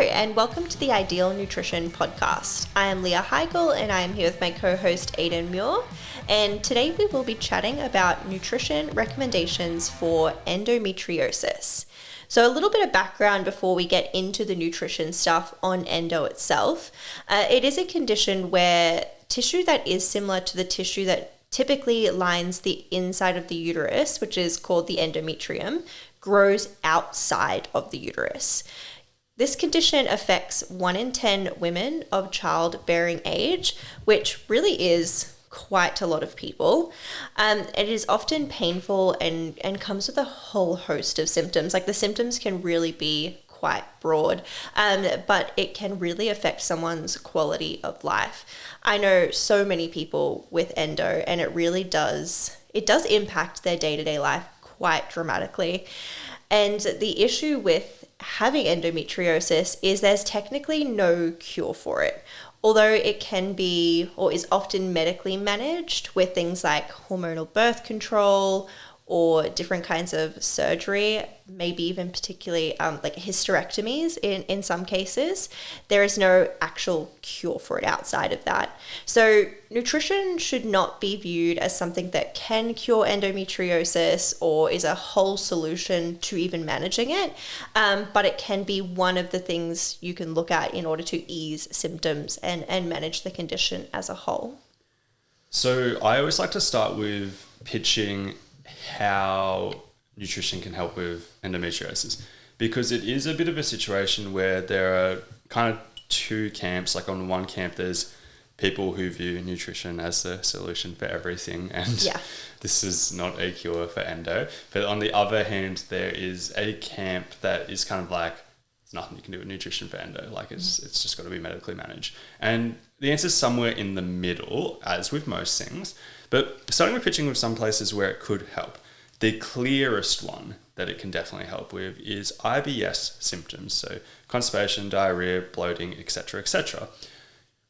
and welcome to the Ideal Nutrition Podcast. I am Leah Higl and I am here with my co-host Aidan Muir, and today we will be chatting about nutrition recommendations for endometriosis. So a little bit of background before we get into the nutrition stuff on endo itself. It is a condition where tissue that is similar to the tissue that typically lines the inside of the uterus, which is called the endometrium, grows outside of the uterus. This condition affects 1 in 10 women of childbearing age, which really is quite a lot of people. It is often painful and comes with a whole host of symptoms. Like the symptoms can really be quite broad, but it can really affect someone's quality of life. I know so many people with endo, and it really does impact their day-to-day life quite dramatically. And the issue with having endometriosis is there's technically no cure for it. Although it can be or is often medically managed with things like hormonal birth control or different kinds of surgery, maybe even particularly like hysterectomies in some cases, there is no actual cure for it outside of that. So nutrition should not be viewed as something that can cure endometriosis or is a whole solution to even managing it, but it can be one of the things you can look at in order to ease symptoms and manage the condition as a whole. So I always like to start with pitching how nutrition can help with endometriosis, because it is a bit of a situation where there are kind of two camps. Like on one camp, there's people who view nutrition as the solution for everything, and this is not a cure for endo. But on the other hand, there is a camp that is kind of like, there's nothing you can do with nutrition for endo. Like it's just got to be medically managed. And the answer is somewhere in the middle, as with most things. But starting with pitching with some places where it could help, the clearest one that it can definitely help with is IBS symptoms. So constipation, diarrhea, bloating, etc., etc.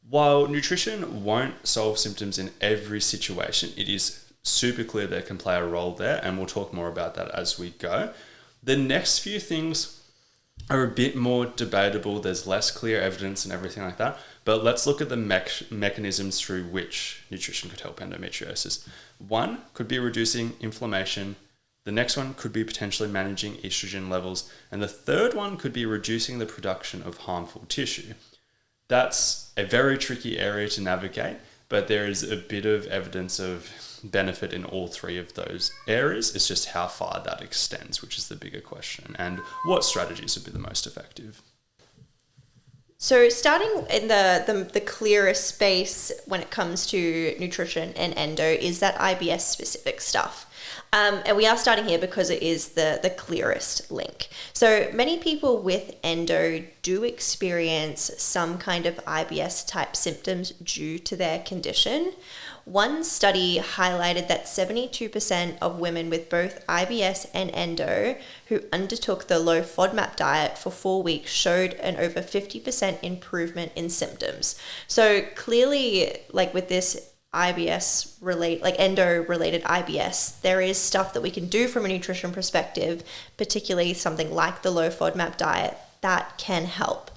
While nutrition won't solve symptoms in every situation, it is super clear that it can play a role there, and we'll talk more about that as we go. The next few things are a bit more debatable. There's less clear evidence and everything like that. But let's look at the mechanisms through which nutrition could help endometriosis. One could be reducing inflammation. The next one could be potentially managing estrogen levels. And the third one could be reducing the production of harmful tissue. That's a very tricky area to navigate, but there is a bit of evidence of benefit in all three of those areas. It's just how far that extends, which is the bigger question, and what strategies would be the most effective. So starting in the clearest space when it comes to nutrition and endo is that IBS specific stuff. And we are starting here because it is the clearest link. So many people with endo do experience some kind of IBS type symptoms due to their condition. One study highlighted that 72% of women with both IBS and endo who undertook the low FODMAP diet for 4 weeks showed an over 50% improvement in symptoms. So clearly, like with this IBS relate, like endo related IBS, there is stuff that we can do from a nutrition perspective, particularly something like the low FODMAP diet, that can help.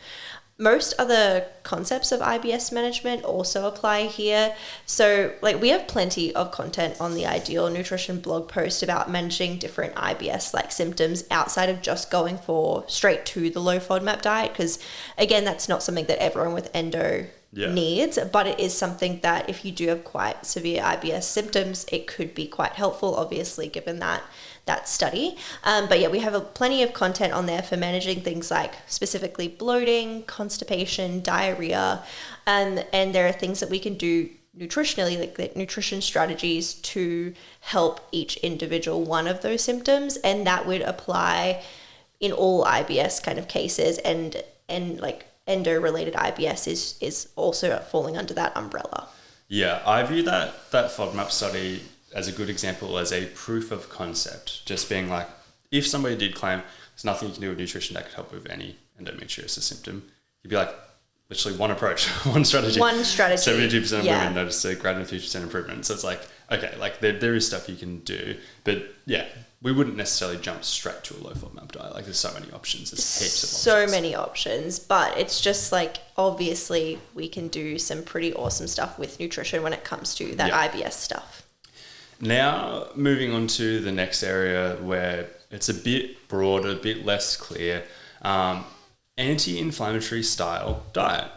Most other concepts of IBS management also apply here. So like we have plenty of content on the Ideal Nutrition blog post about managing different IBS like symptoms outside of just going for straight to the low FODMAP diet, because again, that's not something that everyone with endo needs, but it is something that if you do have quite severe IBS symptoms, it could be quite helpful, obviously, given that study. But yeah, we have plenty of content on there for managing things like specifically bloating, constipation, diarrhea, and there are things that we can do nutritionally, like the nutrition strategies to help each individual one of those symptoms, and that would apply in all IBS kind of cases, and like endo-related IBS is also falling under that umbrella. Yeah, I view that FODMAP study as a good example, as a proof of concept, just being like, if somebody did claim there's nothing you can do with nutrition that could help with any endometriosis symptom, you'd be like, literally one approach, one strategy. 72% of women notice a greater than 50% improvement. So it's like, okay, like there is stuff you can do, but yeah, we wouldn't necessarily jump straight to a low FODMAP diet. Like there's so many options. There's heaps of options. So many options, but it's just like, obviously we can do some pretty awesome stuff with nutrition when it comes to that IBS stuff. Now, moving on to the next area where it's a bit broader, a bit less clear, anti-inflammatory style diet.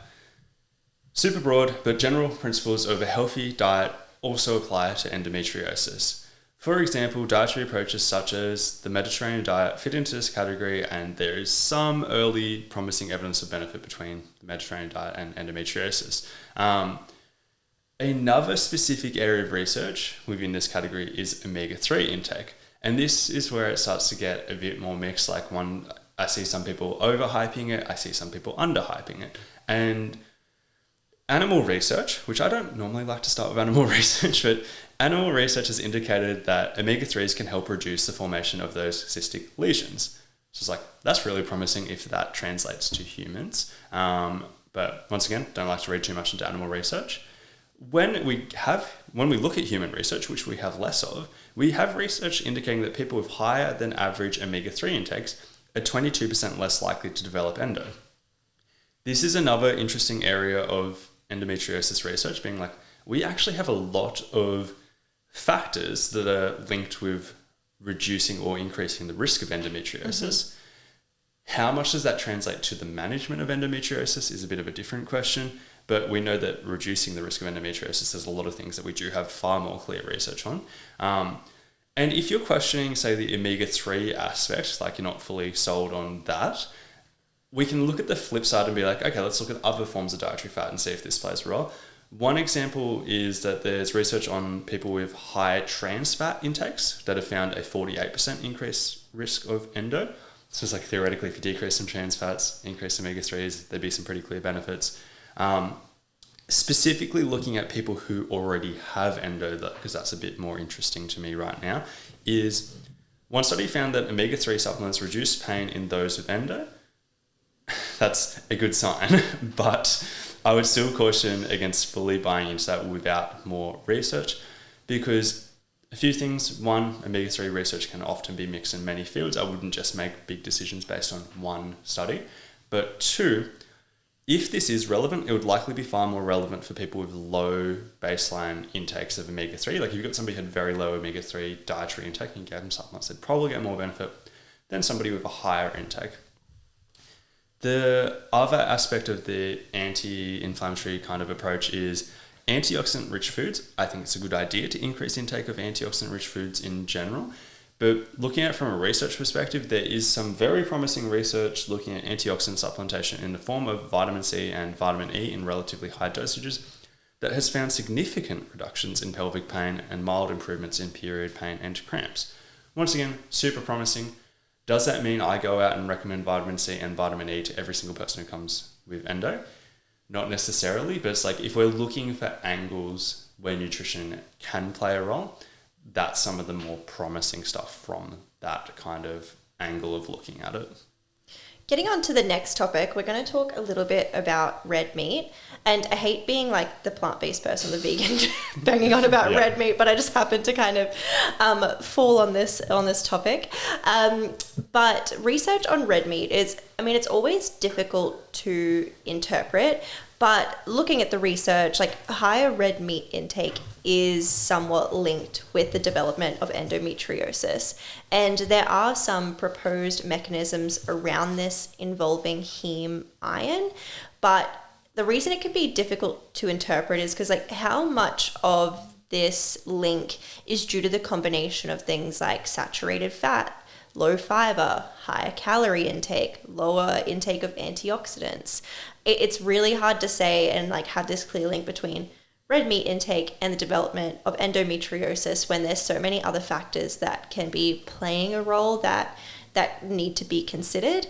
Super broad, but general principles of a healthy diet also apply to endometriosis. For example, dietary approaches such as the Mediterranean diet fit into this category, and there is some early promising evidence of benefit between the Mediterranean diet and endometriosis. Another specific area of research within this category is omega-3 intake, and this is where it starts to get a bit more mixed. Like I see some people overhyping it, I see some people underhyping it, and animal research, which I don't normally like to start with animal research, but animal research has indicated that omega-3s can help reduce the formation of those cystic lesions. So it's like, that's really promising if that translates to humans. But once again, don't like to read too much into animal research. When we look at human research, which we have less of, we have research indicating that people with higher than average omega-3 intakes are 22% less likely to develop endo. This is another interesting area of endometriosis research, being like, we actually have a lot of factors that are linked with reducing or increasing the risk of endometriosis. How much does that translate to the management of endometriosis is a bit of a different question, but we know that reducing the risk of endometriosis, there's a lot of things that we do have far more clear research on. And if you're questioning, say, the omega-3 aspect, like you're not fully sold on that, we can look at the flip side and be like, okay, let's look at other forms of dietary fat and see if this plays a role. One example is that there's research on people with high trans fat intakes that have found a 48% increased risk of endo. So it's like, theoretically, if you decrease some trans fats, increase omega-3s, there'd be some pretty clear benefits. Specifically looking at people who already have endo, because that's a bit more interesting to me right now, is one study found that omega-3 supplements reduce pain in those with endo. That's a good sign, but I would still caution against fully buying into that without more research, because a few things. One, omega-3 research can often be mixed in many fields. I wouldn't just make big decisions based on one study. But two, if this is relevant, it would likely be far more relevant for people with low baseline intakes of omega-3. Like if you've got somebody who had very low omega-3 dietary intake and you gave them supplements, they'd probably get more benefit than somebody with a higher intake. The other aspect of the anti-inflammatory kind of approach is antioxidant-rich foods. I think it's a good idea to increase intake of antioxidant-rich foods in general. But looking at it from a research perspective, there is some very promising research looking at antioxidant supplementation in the form of vitamin C and vitamin E in relatively high dosages that has found significant reductions in pelvic pain and mild improvements in period pain and cramps. Once again, super promising. Does that mean I go out and recommend vitamin C and vitamin E to every single person who comes with endo? Not necessarily, but it's like if we're looking for angles where nutrition can play a role, that's some of the more promising stuff from that kind of angle of looking at it. Getting on to the next topic, we're going to talk a little bit about red meat. And I hate being like the plant-based person, the vegan, banging on about red meat, but I just happened to kind of fall on this topic. But research on red meat is, it's always difficult to interpret, but looking at the research, like higher red meat intake is somewhat linked with the development of endometriosis. And there are some proposed mechanisms around this involving heme iron, but the reason it can be difficult to interpret is because like how much of this link is due to the combination of things like saturated fat, low fiber, higher calorie intake, lower intake of antioxidants. It's really hard to say and like have this clear link between red meat intake and the development of endometriosis when there's so many other factors that can be playing a role that need to be considered.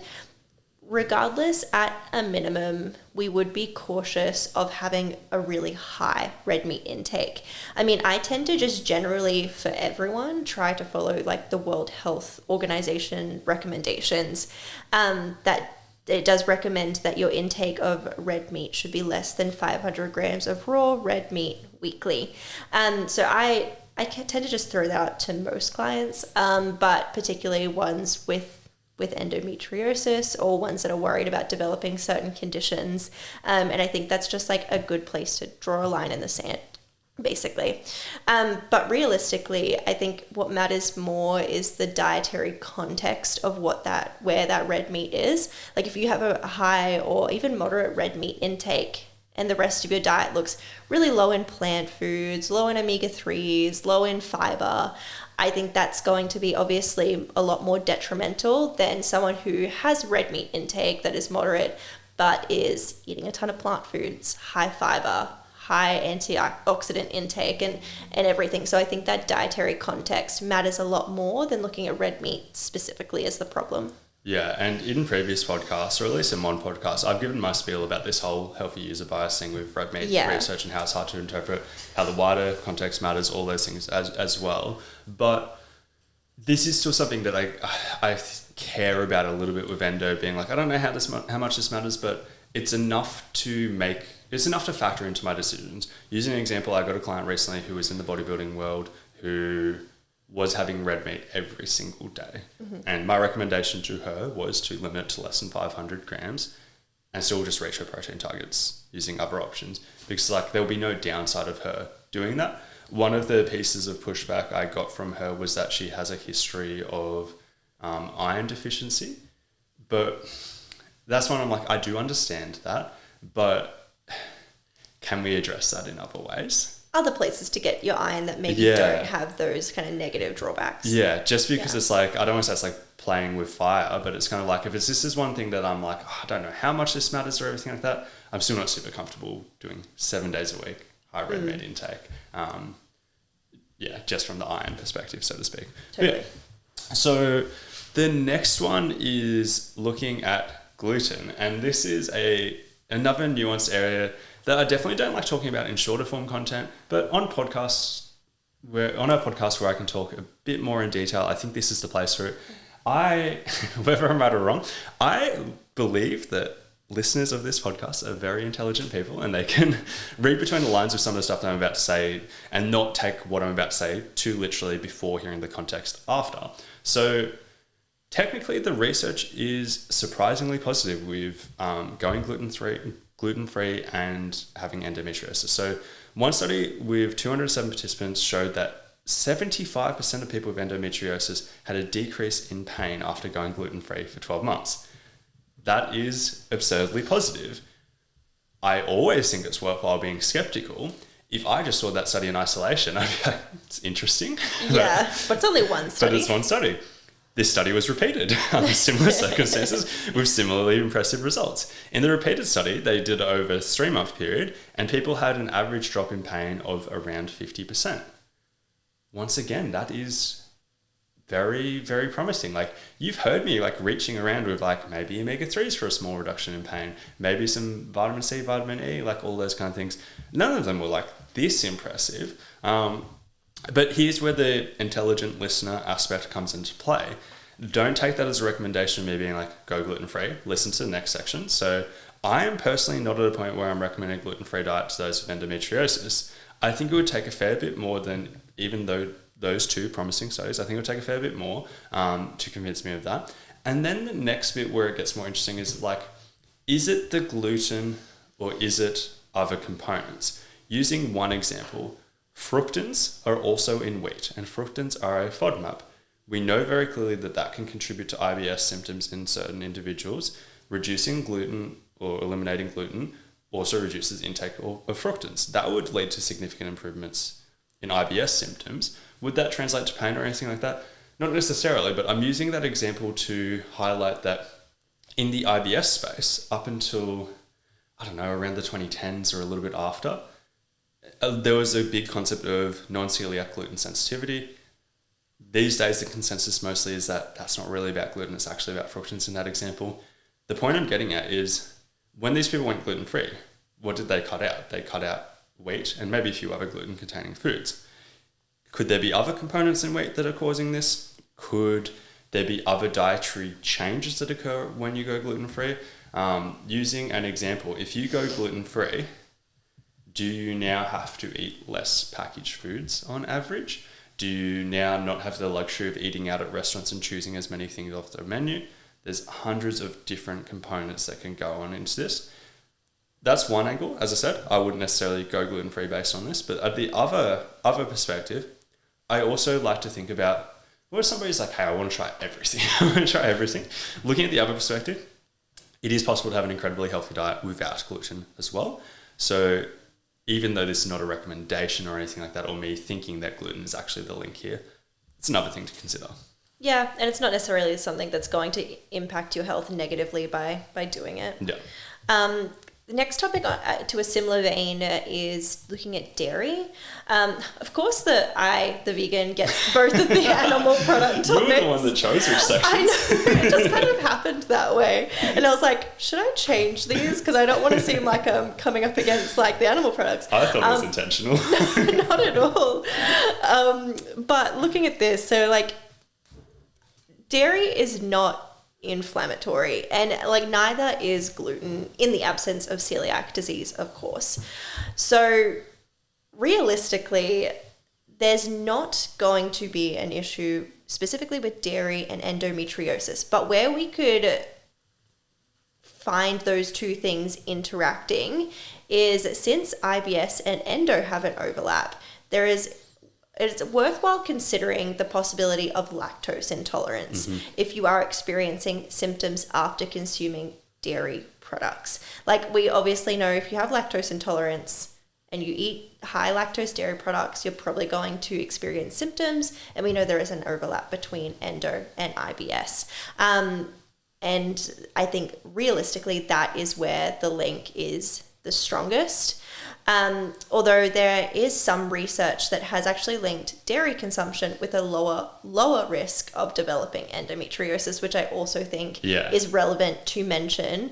Regardless, at a minimum, we would be cautious of having a really high red meat intake. I tend to just generally, for everyone, try to follow like the World Health Organization recommendations that it does recommend that your intake of red meat should be less than 500 grams of raw red meat weekly. So I tend to just throw that out to most clients, but particularly ones with endometriosis or ones that are worried about developing certain conditions. And I think that's just like a good place to draw a line in the sand, basically. But realistically, I think what matters more is the dietary context of where that red meat is. Like if you have a high or even moderate red meat intake and the rest of your diet looks really low in plant foods, low in omega-3s, low in fiber, I think that's going to be obviously a lot more detrimental than someone who has red meat intake that is moderate but is eating a ton of plant foods, high fiber, high antioxidant intake and everything. So I think that dietary context matters a lot more than looking at red meat specifically as the problem. Yeah, and in previous podcasts, or at least in one podcast, I've given my spiel about this whole healthy user bias thing with red meat research and how it's hard to interpret, how the wider context matters, all those things as well. But this is still something that I care about a little bit with endo, being like, I don't know how much this matters, but it's enough to factor into my decisions. Using an example, I got a client recently who was in the bodybuilding world who was having red meat every single day. Mm-hmm. And my recommendation to her was to limit it to less than 500 grams and still just reach her protein targets using other options, because like there'll be no downside of her doing that. One of the pieces of pushback I got from her was that she has a history of iron deficiency, but that's when I'm like, I do understand that, but can we address that in other ways? Other places to get your iron that maybe don't have those kind of negative drawbacks. Yeah, just because it's like, I don't want to say it's like playing with fire, but it's kind of like, if this is one thing that I'm like, I don't know how much this matters or everything like that, I'm still not super comfortable doing 7 days a week, high red meat intake. Just from the iron perspective, so to speak. Totally. So the next one is looking at gluten, and this is another nuanced area that I definitely don't like talking about in shorter form content, but on our podcast where I can talk a bit more in detail, I think this is the place for it. Whether I'm right or wrong, I believe that listeners of this podcast are very intelligent people, and they can read between the lines of some of the stuff that I'm about to say and not take what I'm about to say too literally before hearing the context after. So technically the research is surprisingly positive with going gluten-free and having endometriosis. So one study with 207 participants showed that 75% of people with endometriosis had a decrease in pain after going gluten-free for 12 months. That is absurdly positive. I always think it's worthwhile being skeptical. If I just saw that study in isolation, I'd be like, it's interesting. Yeah, but it's only one study. But it's one study. This study was repeated under similar circumstances with similarly impressive results. In the repeated study, they did it over a 3-month period, and people had an average drop in pain of around 50%. Once again, that is very, very promising. Like, you've heard me like reaching around with like maybe omega-3s for a small reduction in pain, maybe some vitamin C, vitamin E, like all those kind of things. None of them were like this impressive. But here's where the intelligent listener aspect comes into play. Don't take that as a recommendation of me being like, go gluten-free. Listen to the next section. So I am personally not at a point where I'm recommending gluten-free diet to those with endometriosis. I think it would take a fair bit more than even though those two promising studies. I think it would take a fair bit more to convince me of that. And then the next bit where it gets more interesting is like, is it the gluten or is it other components? Using one example, fructans are also in wheat, and fructans are a FODMAP. We know very clearly that that can contribute to IBS symptoms in certain individuals. Reducing gluten or eliminating gluten also reduces intake of fructans. That would lead to significant improvements in IBS symptoms. Would that translate to pain or anything like that? Not necessarily, but I'm using that example to highlight that in the IBS space, up until, I don't know, around the 2010s or a little bit after, there was a big concept of non-celiac gluten sensitivity. These days, the consensus mostly is that that's not really about gluten, it's actually about fructans in that example. The point I'm getting at is, when these people went gluten-free, what did they cut out? They cut out wheat and maybe a few other gluten-containing foods. Could there be other components in wheat that are causing this? Could there be other dietary changes that occur when you go gluten-free? Using an example, if you go gluten-free, do you now have to eat less packaged foods on average? Do you now not have the luxury of eating out at restaurants and choosing as many things off the menu? There's hundreds of different components that can go on into this. That's one angle. As I said, I wouldn't necessarily go gluten-free based on this, but at the other perspective, I also like to think about, what if somebody's like, hey, I want to try everything. I want to try everything. Looking at the other perspective, it is possible to have an incredibly healthy diet without gluten as well. So even though this is not a recommendation or anything like that, or me thinking that gluten is actually the link here, it's another thing to consider. Yeah, and it's not necessarily something that's going to impact your health negatively by doing it. Yeah. The next topic to a similar vein is looking at dairy. Of course, the vegan gets both of the animal product topics. You're the one that chose which sections. I know, it just kind of happened that way. And I was like, should I change these? Because I don't want to seem like I'm coming up against like the animal products. I thought it was intentional. Not at all. But looking at this, so like dairy is not inflammatory, and like neither is gluten in the absence of celiac disease, of course. So realistically, there's not going to be an issue specifically with dairy and endometriosis, but where we could find those two things interacting is since IBS and endo have an overlap, it's worthwhile considering the possibility of lactose intolerance if you are experiencing symptoms after consuming dairy products. Like we obviously know if you have lactose intolerance and you eat high lactose dairy products, you're probably going to experience symptoms. And we know there is an overlap between endo and IBS. And I think realistically, that is where the link is the strongest. Although there is some research that has actually linked dairy consumption with a lower risk of developing endometriosis, which I also think is relevant to mention,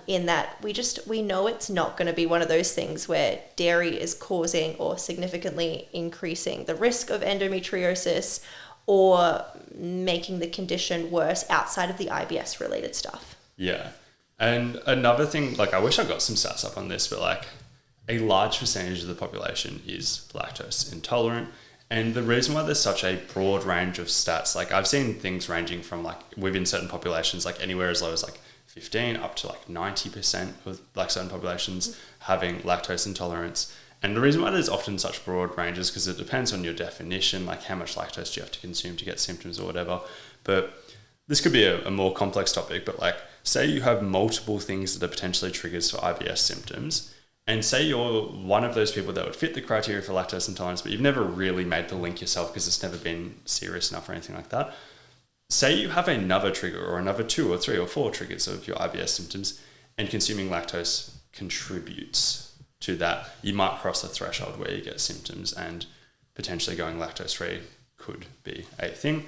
in that we know it's not going to be one of those things where dairy is causing or significantly increasing the risk of endometriosis or making the condition worse outside of the IBS related stuff. Yeah. And another thing, like I wish I got some stats up on this, but like a large percentage of the population is lactose intolerant. And the reason why there's such a broad range of stats, like I've seen things ranging from like within certain populations, like anywhere as low as like 15 up to like 90% of like certain populations having lactose intolerance. And the reason why there's often such broad ranges because it depends on your definition, like how much lactose do you have to consume to get symptoms or whatever. But this could be a more complex topic, but like say you have multiple things that are potentially triggers for IBS symptoms, and say you're one of those people that would fit the criteria for lactose intolerance, but you've never really made the link yourself because it's never been serious enough or anything like that. Say you have another trigger or another 2 or 3 or 4 triggers of your IBS symptoms and consuming lactose contributes to that. You might cross a threshold where you get symptoms and potentially going lactose free could be a thing.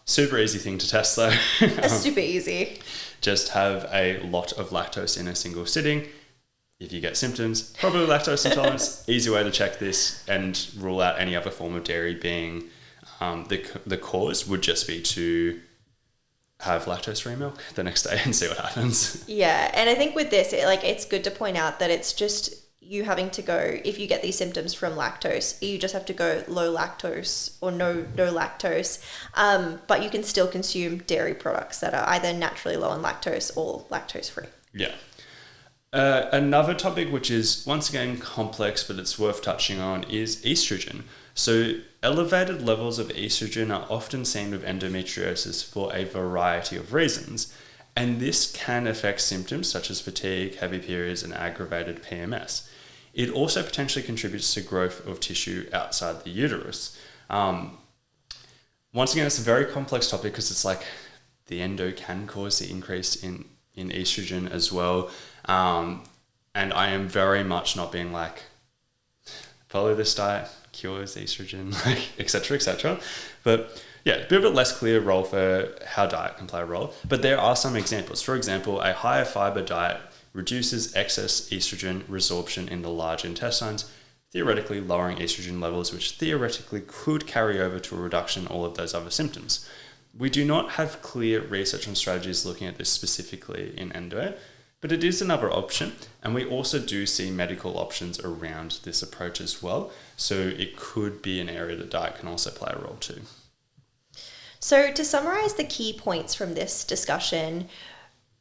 Super easy thing to test though. It's super easy. Just have a lot of lactose in a single sitting. If you get symptoms, probably lactose intolerance. Easy way to check this and rule out any other form of dairy being the cause would just be to have lactose-free milk the next day and see what happens. Yeah, and I think with this, it's good to point out that it's just you having to go, if you get these symptoms from lactose, you just have to go low lactose or no lactose, but you can still consume dairy products that are either naturally low in lactose or lactose-free. Yeah. Another topic which is once again complex but it's worth touching on is estrogen. So elevated levels of estrogen are often seen with endometriosis for a variety of reasons, and this can affect symptoms such as fatigue, heavy periods, and aggravated PMS. It also potentially contributes to growth of tissue outside the uterus. Once again, it's a very complex topic because it's like the endo can cause the increase in estrogen as well. And I am very much not being like, follow this diet, cures estrogen, like, et cetera, But yeah, a bit of a less clear role for how diet can play a role. But there are some examples. For example, a higher fiber diet reduces excess estrogen resorption in the large intestines, theoretically lowering estrogen levels, which theoretically could carry over to a reduction in all of those other symptoms. We do not have clear research and strategies looking at this specifically in endo, but it is another option. And we also do see medical options around this approach as well. So it could be an area that diet can also play a role too. So to summarize the key points from this discussion,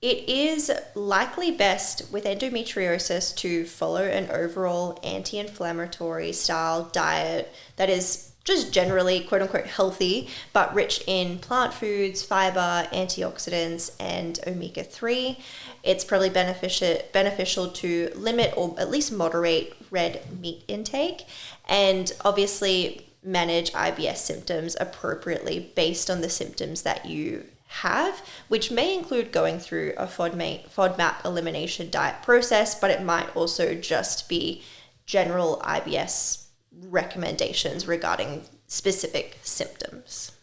it is likely best with endometriosis to follow an overall anti-inflammatory style diet that is just generally quote unquote healthy, but rich in plant foods, fiber, antioxidants, and omega-3. It's probably beneficial to limit or at least moderate red meat intake, and obviously manage IBS symptoms appropriately based on the symptoms that you have, which may include going through a FODMAP elimination diet process, but it might also just be general IBS recommendations regarding specific symptoms.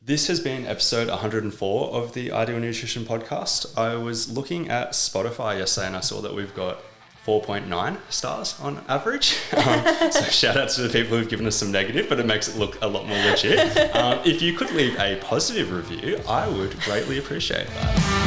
This has been episode 104 of the Ideal Nutrition Podcast. I was looking at Spotify yesterday and I saw that we've got 4.9 stars on average. So shout out to the people who've given us some negative, but it makes it look a lot more legit. If you could leave a positive review, I would greatly appreciate that.